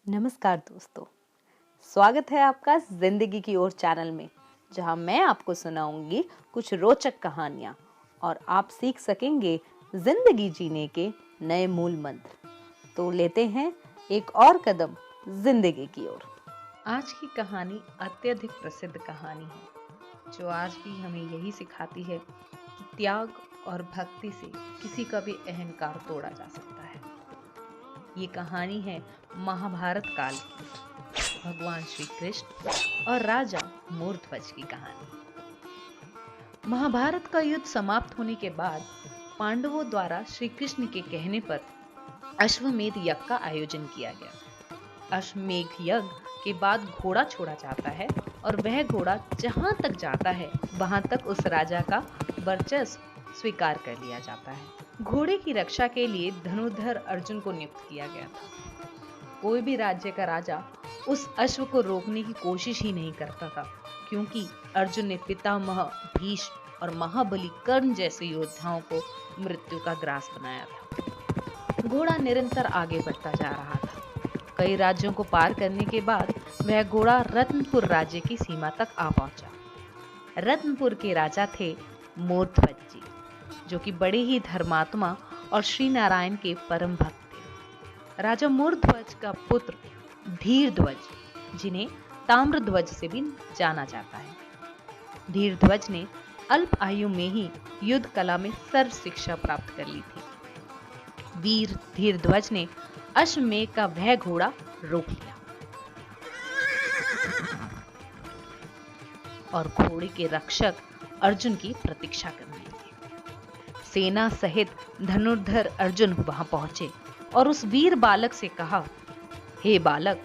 नमस्कार दोस्तों, स्वागत है आपका जिंदगी की ओर चैनल में, जहां मैं आपको सुनाऊंगी कुछ रोचक कहानियां और आप सीख सकेंगे जिंदगी जीने के नए मूल मंत्र। तो लेते हैं एक और कदम जिंदगी की ओर। आज की कहानी अत्यधिक प्रसिद्ध कहानी है, जो आज भी हमें यही सिखाती है कि त्याग और भक्ति से किसी का भी अहंकार तोड़ा जा सकता है। ये कहानी है महाभारत काल की, भगवान श्री कृष्ण और राजा मूर्ध्वज की कहानी। महाभारत का युद्ध समाप्त होने के बाद पांडवों द्वारा श्री कृष्ण के कहने पर अश्वमेध यज्ञ का आयोजन किया गया। अश्वमेध यज्ञ के बाद घोड़ा छोड़ा जाता है और वह घोड़ा जहां तक जाता है वहां तक उस राजा का वर्चस्व स्वीकार कर लिया जाता है। घोड़े की रक्षा के लिए धनुर्धर अर्जुन को नियुक्त किया गया था। कोई भी राज्य का राजा उस अश्व को रोकने की कोशिश ही नहीं करता था, क्योंकि अर्जुन ने पितामह भीष्म और महाबली कर्ण जैसे योद्धाओं को मृत्यु का ग्रास बनाया था। घोड़ा निरंतर आगे बढ़ता जा रहा था। कई राज्यों को पार करने के बाद वह घोड़ा रत्नपुर राज्य की सीमा तक आ पहुंचा। रत्नपुर के राजा थे मूर्ध्वज जी, जो कि बड़े ही धर्मात्मा और श्री नारायण के परम भक्त थे। राजा मूर्ध्वज का पुत्र धीरध्वज, जिन्हें ताम्रध्वज से भी जाना जाता है। धीरध्वज ने अल्प आयु में ही युद्ध कला में सर्व शिक्षा प्राप्त कर ली थी। वीर धीरध्वज ने अश्वमेध का वह घोड़ा रोक लिया और घोड़े के रक्षक अर्जुन की प्रतीक्षा करने लगे। सेना सहित धनुर्धर अर्जुन वहां पहुंचे और उस वीर बालक से कहा, हे बालक,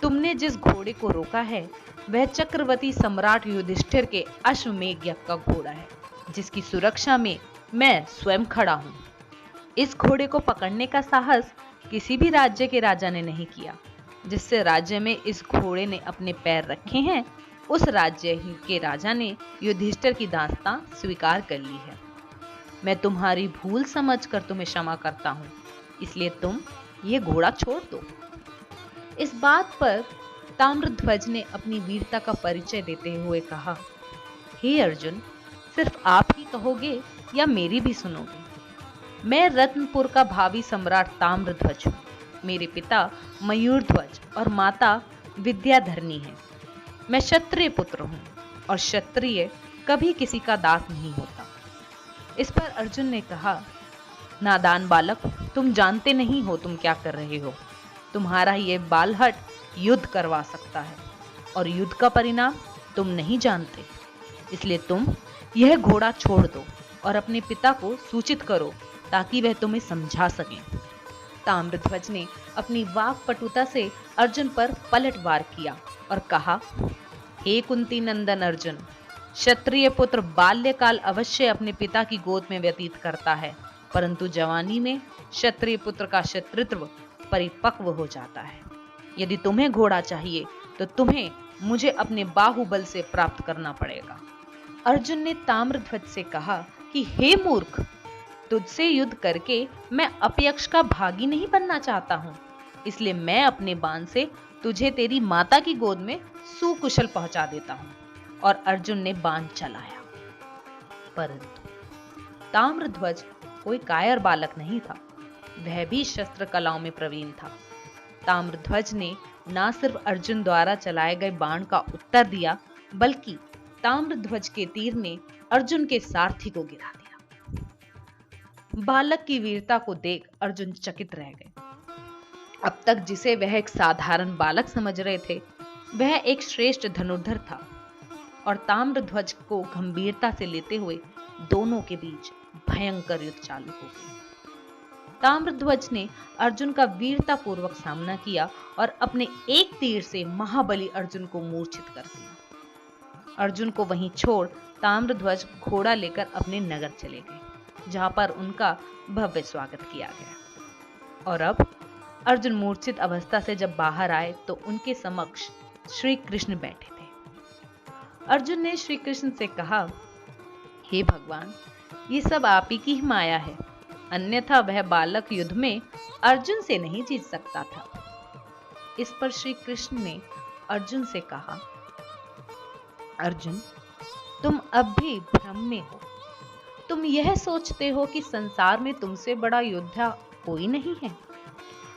तुमने जिस घोड़े को रोका है वह चक्रवर्ती सम्राट युधिष्ठिर के अश्वमेध यज्ञ का घोड़ा है, जिसकी सुरक्षा में मैं स्वयं खड़ा हूं। इस घोड़े को पकड़ने का साहस किसी भी राज्य के राजा ने नहीं किया। जिससे राज्य में इस घोड़े ने अपने पैर रखे हैं, उस राज्य के राजा ने युधिष्ठिर की दास्तां स्वीकार कर ली है। मैं तुम्हारी भूल समझकर तुम्हें क्षमा करता हूं, इसलिए तुम ये घोड़ा छोड़ दो। इस बात पर ताम्रध्वज ने अपनी वीरता का परिचय देते हुए कहा, हे अर्जुन, सिर्फ आप ही कहोगे या मेरी भी सुनोगे? मैं रत्नपुर का भावी सम्राट ताम्रध्वज हूँ। मेरे पिता मयूरध्वज और माता विद्याधरनी हैं। मैं क्षत्रिय पुत्र हूँ और क्षत्रिय कभी किसी का दास नहीं होता। इस पर अर्जुन ने कहा, नादान बालक, तुम जानते नहीं हो तुम क्या कर रहे हो। तुम्हारा ये बालहट युद्ध करवा सकता है और युद्ध का परिणाम तुम नहीं जानते। इसलिए तुम यह घोड़ा छोड़ दो और अपने पिता को सूचित करो ताकि वह तुम्हें समझा सकें। ताम्रध्वज ने अपनी वाक्पटुता से अर्जुन पर पलटवार किया और कहा, हे कुंती नंदन अर्जुन, क्षत्रिय पुत्र बाल्यकाल अवश्य अपने पिता की गोद में व्यतीत करता है, परंतु जवानी में क्षत्रिय पुत्र का क्षत्रित्व परिपक्व हो जाता है। यदि तुम्हें घोड़ा चाहिए तो तुम्हें मुझे अपने बाहुबल से प्राप्त करना पड़ेगा। अर्जुन ने ताम्रध्वज से कहा कि हे मूर्ख, तुझसे युद्ध करके मैं अपयश का भागी नहीं बनना चाहता हूं, इसलिए मैं अपने बाण से तुझे तेरी माता की गोद में सुकुशल पहुंचा देता हूं। और अर्जुन ने बाण चलाया, परंतु ताम्रध्वज कोई कायर बालक नहीं था, वह भी शस्त्र कलाओं में प्रवीण था। ताम्रध्वज ने न सिर्फ अर्जुन द्वारा चलाए गए बाण का उत्तर दिया, बल्कि ताम्रध्वज के तीर ने अर्जुन के सारथी को गिरा दिया। बालक की वीरता को देख अर्जुन चकित रह गए। अब तक जिसे वह एक साधारण बालक समझ रहे थे, वह एक श्रेष्ठ धनुर्धर था और ताम्रध्वज को गंभीरता से लेते हुए दोनों के बीच भयंकर युद्ध चालू हो गया। ताम्रध्वज ने अर्जुन का वीरता पूर्वक सामना किया और अपने एक तीर से महाबली अर्जुन को मूर्छित कर दिया। अर्जुन को वहीं छोड़ ताम्रध्वज घोड़ा लेकर अपने नगर चले गए, जहां पर उनका भव्य स्वागत किया गया। और अब अर्जुन मूर्छित अवस्था से जब बाहर आए तो उनके समक्ष श्री कृष्ण बैठे थे। अर्जुन ने श्री कृष्ण से कहा, हे भगवान, ये सब आप ही की माया है, अन्यथा वह बालक युद्ध में अर्जुन से नहीं जीत सकता था। इस पर श्री कृष्ण ने अर्जुन से कहा, अर्जुन, तुम अब भी भ्रम में हो। तुम यह सोचते हो कि संसार में तुमसे बड़ा योद्धा कोई नहीं है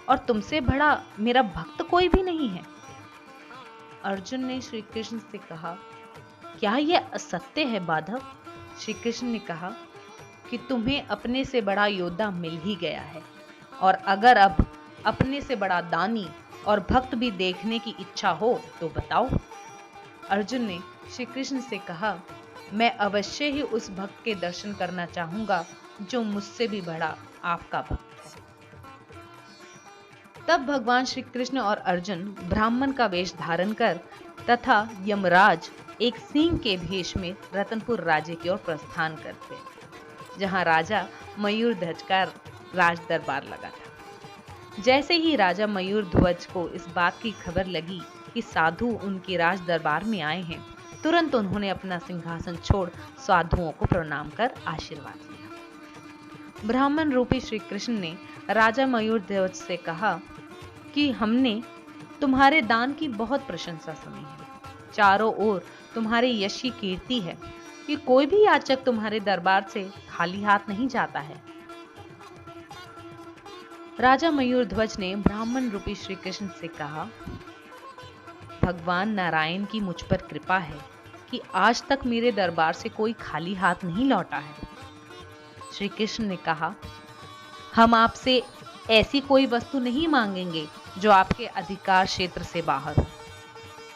और तुमसे बड़ा मेरा भक्त कोई भी नहीं है। अर्जुन ने श्री कृष्ण से कहा, क्या यह असत्य है बाधव? श्री कृष्ण ने कहा कि तुम्हें अपने से बड़ा योद्धा मिल ही गया है, और अगर अब अपने से बड़ा दानी और भक्त भी देखने की इच्छा हो तो बताओ। अर्जुन ने श्री कृष्ण से कहा, मैं अवश्य ही उस भक्त के दर्शन करना चाहूंगा जो मुझसे भी बड़ा आपका भक्त है। तब भगवान श्री कृष्ण और अर्जुन ब्राह्मण का वेश धारण कर तथा यमराज एक सिंह के भेष में रतनपुर राज्य की ओर प्रस्थान करते, जहां राजा मयूर ध्वज का राज दरबार लगा था। जैसे ही राजा मयूर ध्वज को इस बात की खबर लगी कि साधु उनके राज दरबार में आए हैं, तुरंत उन्होंने अपना सिंहासन छोड़ साधुओं को प्रणाम कर आशीर्वाद दिया। ब्राह्मण रूपी श्री कृष्ण ने राजा मयूर ध्वज से कहा कि हमने तुम्हारे दान की बहुत प्रशंसा सुनी है। चारों ओर तुम्हारे यश की कीर्ति है कि कोई भी याचक तुम्हारे दरबार से खाली हाथ नहीं जाता है। राजा मयूर ध्वज ने ब्राह्मण रूपी श्री कृष्ण से कहा, भगवान नारायण की मुझ पर कृपा है कि आज तक मेरे दरबार से कोई खाली हाथ नहीं लौटा है। श्री कृष्ण ने कहा, हम आपसे ऐसी कोई वस्तु नहीं मांगेंगे जो आपके अधिकार क्षेत्र से बाहर हो।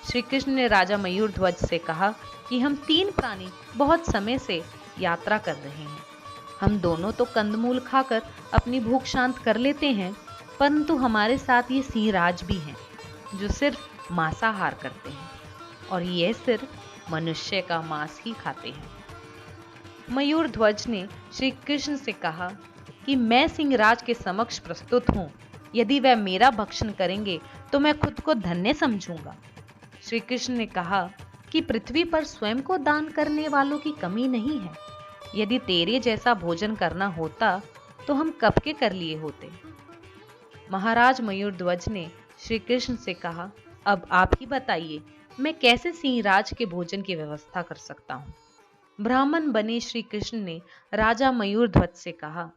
श्री कृष्ण ने राजा मयूर ध्वज से कहा कि हम 3 प्राणी बहुत समय से यात्रा कर रहे हैं। हम दोनों तो कंदमूल खाकर अपनी भूख शांत कर लेते हैं, परंतु हमारे साथ ये सिंहराज भी हैं जो सिर्फ मांसाहार करते हैं, और ये सिर्फ मनुष्य का मांस ही खाते हैं। मयूर ध्वज ने श्री कृष्ण से कहा कि मैं सिंहराज के समक्ष प्रस्तुत हूं। यदि वह मेरा भक्षण करेंगे तो मैं खुद को धन्य समझूंगा। श्री कृष्ण ने कहा कि पृथ्वी पर स्वयं को दान करने वालों की कमी नहीं है। यदि तेरे जैसा भोजन करना होता तो हम कब के कर लिए होते। महाराज मयूर ध्वज ने श्री कृष्ण से कहा, अब आप ही बताइए, मैं कैसे सिंहराज के भोजन की व्यवस्था कर सकता हूँ। ब्राह्मण बने श्री कृष्ण ने राजा मयूर ध्वज से कहा,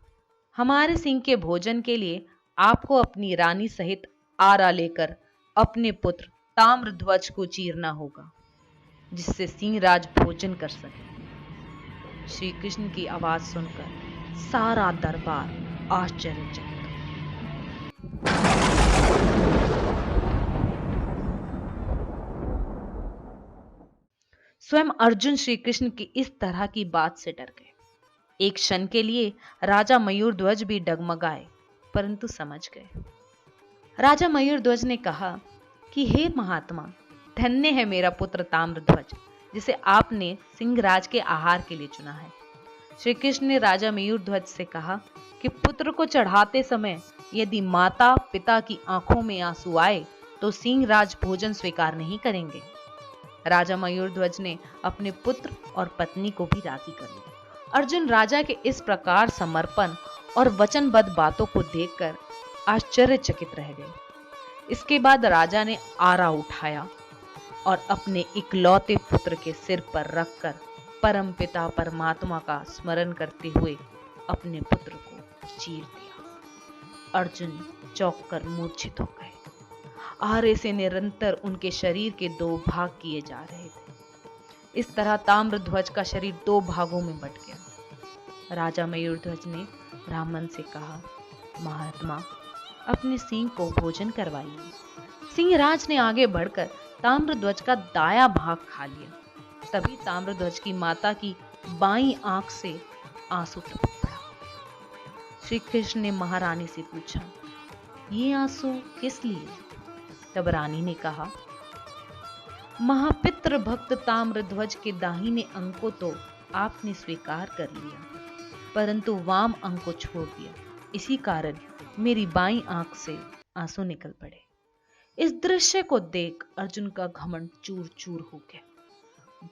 हमारे सिंह के भोजन के लिए आपको अपनी रानी सहित आरा लेकर अपने पुत्र ताम्रध्वज को चीरना होगा, जिससे सिंहराज भोजन कर सके। श्री कृष्ण की आवाज सुनकर सारा दरबार आश्चर्यचकित। स्वयं अर्जुन श्री कृष्ण की इस तरह की बात से डर गए। एक क्षण के लिए राजा मयूर ध्वज भी डगमगाए, परंतु समझ गए। राजा मयूर ध्वज ने कहा कि हे महात्मा, धन्य है मेरा पुत्र ताम्रध्वज, जिसे आपने सिंहराज के आहार के लिए चुना है। श्री कृष्ण ने राजा मयूर ध्वज से कहा कि पुत्र को चढ़ाते समय यदि माता पिता की आंखों में आंसू आए तो सिंहराज भोजन स्वीकार नहीं करेंगे। राजा मयूर ध्वज ने अपने पुत्र और पत्नी को भी राजी कर लिया। अर्जुन राजा के इस प्रकार समर्पण और वचनबद्ध बातों को देखकर आश्चर्यचकित रह गए। इसके बाद राजा ने आरा उठाया और अपने इकलौते पुत्र के सिर पर रखकर परम पिता परमात्मा का स्मरण करते हुए अपने पुत्र को चीर दिया। अर्जुन चौंक कर मूर्छित हो गए। आरे से निरंतर उनके शरीर के 2 भाग किए जा रहे थे। इस तरह ताम्रध्वज का शरीर 2 भागों में बट गया। राजा मयूरध्वज ने ब्राह्मण से कहा, महात्मा, अपने सिंह को भोजन करवाइए। सिंहराज ने आगे बढ़कर ताम्रध्वज का दाया भाग खा लिया। तभी ताम्रध्वज की माता की बाईं आंख से आंसू टपक पड़ा। श्री कृष्ण ने महारानी से पूछा, ये आंसू किस लिए? तब रानी ने कहा, महापित्र भक्त ताम्रध्वज के दाहिने अंग को तो आपने स्वीकार कर लिया, परंतु वाम अंग को छोड़ दिया। इसी कारण मेरी बाईं आंख से आंसू निकल पड़े। इस दृश्य को देख अर्जुन का घमंड चूर चूर हो गया।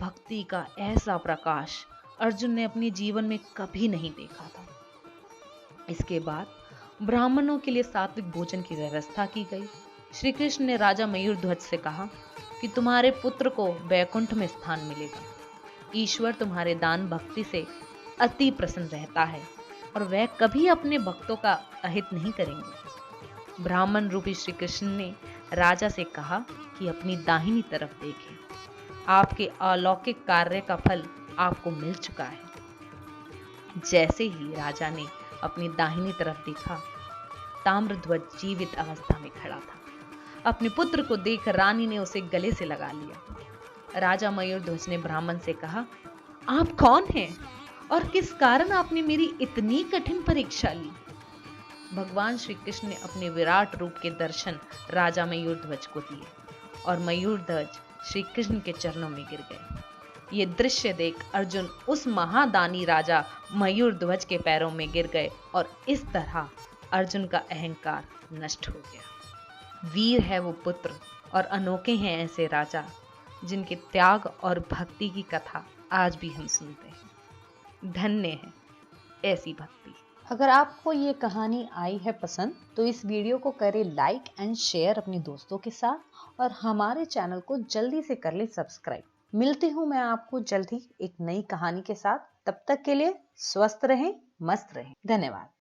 भक्ति का ऐसा प्रकाश अर्जुन ने अपने जीवन में कभी नहीं देखा था। इसके बाद ब्राह्मणों के लिए सात्विक भोजन की व्यवस्था की गई श्री कृष्ण ने राजा मयूरध्वज से कहा कि तुम्हारे पुत्र को वैकुंठ में स्थान मिलेगा। ईश्वर तुम्हारे दान भक्ति से अति प्रसन्न रहता है और वह कभी अपने भक्तों का अहित नहीं करेंगे। ब्राह्मण रूपी श्री कृष्ण ने राजा से कहा कि अपनी दाहिनी तरफ देखें, आपके अलौकिक कार्य का फल आपको मिल चुका है। जैसे ही राजा ने अपनी दाहिनी तरफ देखा, ताम्रध्वज जीवित अवस्था में खड़ा था। अपने पुत्र को देख रानी ने उसे गले से लगा लिया। राजा मयूरध्वज ने ब्राह्मण से कहा, आप कौन हैं और किस कारण आपने मेरी इतनी कठिन परीक्षा ली? भगवान श्री कृष्ण ने अपने विराट रूप के दर्शन राजा मयूरध्वज को दिए और मयूरध्वज श्री कृष्ण के चरणों में गिर गए। ये दृश्य देख अर्जुन उस महादानी राजा मयूरध्वज के पैरों में गिर गए और इस तरह अर्जुन का अहंकार नष्ट हो गया। वीर है वो पुत्र और अनोखे हैं ऐसे राजा जिनके त्याग और भक्ति की कथा आज भी हम सुनते हैं। धन्य है ऐसी भक्ति। अगर आपको ये कहानी आई है पसंद तो इस वीडियो को करें लाइक एंड शेयर अपने दोस्तों के साथ और हमारे चैनल को जल्दी से कर लें सब्सक्राइब। मिलती हूँ मैं आपको जल्दी एक नई कहानी के साथ। तब तक के लिए स्वस्थ रहें, मस्त रहें। धन्यवाद।